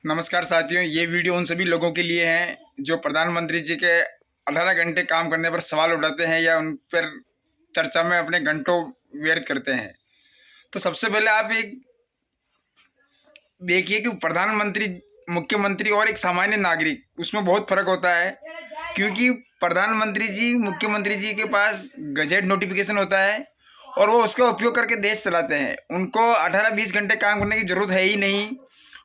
नमस्कार साथियों, ये वीडियो उन सभी लोगों के लिए है जो प्रधानमंत्री जी के 18 घंटे काम करने पर सवाल उठाते हैं या उन पर चर्चा में अपने घंटों व्यर्थ करते हैं। तो सबसे पहले आप एक देखिए कि प्रधानमंत्री, मुख्यमंत्री और एक सामान्य नागरिक, उसमें बहुत फर्क होता है। क्योंकि प्रधानमंत्री जी, मुख्यमंत्री जी के पास गजट नोटिफिकेशन होता है और वो उसका उपयोग करके देश चलाते हैं। उनको 18-20 घंटे काम करने की जरूरत है ही नहीं।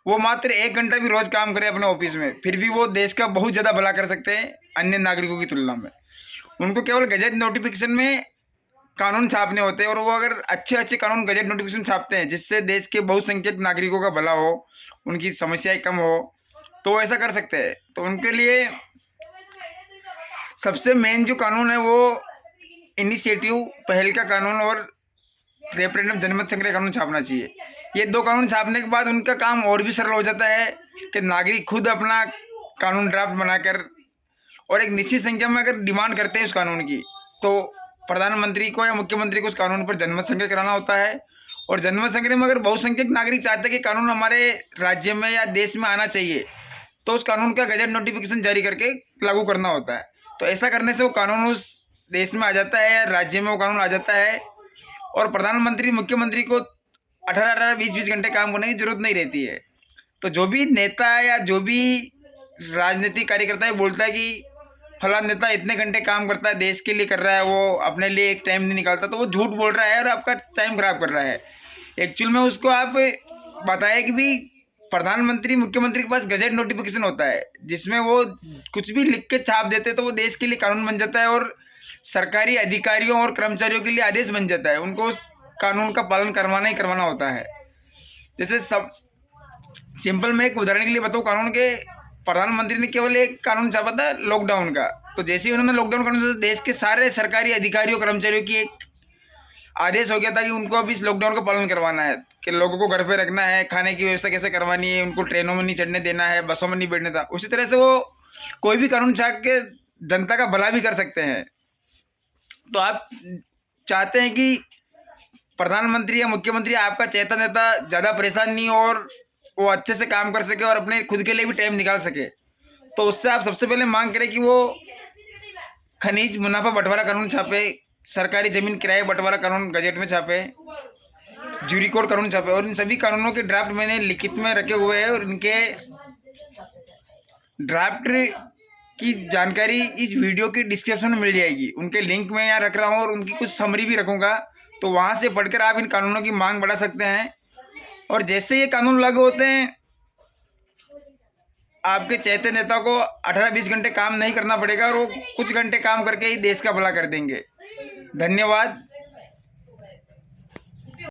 वो मात्र 1 घंटा भी रोज काम करे अपने ऑफिस में, फिर भी वो देश का बहुत ज़्यादा भला कर सकते हैं अन्य नागरिकों की तुलना में। उनको केवल गजट नोटिफिकेशन में कानून छापने होते हैं और वो अगर अच्छे अच्छे कानून गजट नोटिफिकेशन छापते हैं जिससे देश के बहुसंख्यक नागरिकों का भला हो, उनकी समस्याएं कम हो, तो वो ऐसा कर सकते हैं। तो उनके लिए सबसे मेन जो कानून है वो इनिशिएटिव, पहल का कानून और रेफरेंडम जनमत संग्रह कानून छापना चाहिए। ये दो कानून छापने के बाद उनका काम और भी सरल हो जाता है कि नागरिक खुद अपना कानून ड्राफ्ट बनाकर और एक निश्चित संख्या में अगर डिमांड करते हैं उस कानून की, तो प्रधानमंत्री को या मुख्यमंत्री को उस कानून पर जनमत संग्रह कराना होता है। और जनमत संग्रह में अगर बहुसंख्यक नागरिक चाहते हैं कि कानून हमारे राज्य में या देश में आना चाहिए, तो उस कानून का गजट नोटिफिकेशन जारी करके लागू करना होता है। तो ऐसा करने से वो कानून उस देश में आ जाता है या राज्य में वो कानून आ जाता है और प्रधानमंत्री, मुख्यमंत्री को 18-20 घंटे काम करने की जरूरत नहीं रहती है। तो जो भी नेता या जो भी राजनीतिक कार्यकर्ता है बोलता है कि फला नेता इतने घंटे काम करता है, देश के लिए कर रहा है, वो अपने लिए एक टाइम नहीं निकालता, तो वो झूठ बोल रहा है और आपका टाइम खराब कर रहा है। एक्चुअल में उसको आप बताया कि भी प्रधानमंत्री, मुख्यमंत्री के पास गजट नोटिफिकेशन होता है जिसमें वो कुछ भी लिख के छाप देते तो वो देश के लिए कानून बन जाता है और सरकारी अधिकारियों और कर्मचारियों के लिए आदेश बन जाता है। उनको उस कानून का पालन करवाना ही करवाना होता है। जैसे सब सिंपल मैं एक उदाहरण के लिए बताऊँ कानून के, प्रधानमंत्री ने केवल एक कानून छापा था लॉकडाउन का। तो जैसे ही उन्होंने लॉकडाउन कानून से देश के सारे सरकारी अधिकारियों कर्मचारियों की एक आदेश हो गया था कि उनको अभी इस लॉकडाउन का पालन करवाना है, कि लोगों को घर पे रखना है, खाने की व्यवस्था कैसे करवानी है, उनको ट्रेनों में नहीं चढ़ने देना है, बसों में नहीं बैठने था। उसी तरह से वो कोई भी कानून छाप के जनता का भला भी कर सकते हैं। तो आप चाहते हैं कि प्रधानमंत्री या मुख्यमंत्री आपका चेता नेता ज़्यादा परेशान नहीं हो और वो अच्छे से काम कर सके और अपने खुद के लिए भी टाइम निकाल सके, तो उससे आप सबसे पहले मांग करें कि वो खनिज मुनाफा बंटवारा कानून छापे, सरकारी जमीन किराए बंटवारा कानून गजट में छापे, जूरी कोड कानून छापे। और इन सभी कानूनों के ड्राफ्ट मैंने लिखित में रखे हुए हैं और इनके ड्राफ्ट की जानकारी इस वीडियो की डिस्क्रिप्शन में मिल जाएगी। उनके लिंक मैं यहाँ रख रहा हूँ और उनकी कुछ समरी भी रखूँगा, तो वहाँ से पढ़कर आप इन कानूनों की मांग बढ़ा सकते हैं। और जैसे ये कानून लागू होते हैं, आपके चहेते नेता को 18-20 घंटे काम नहीं करना पड़ेगा और वो कुछ घंटे काम करके ही देश का भला कर देंगे। धन्यवाद।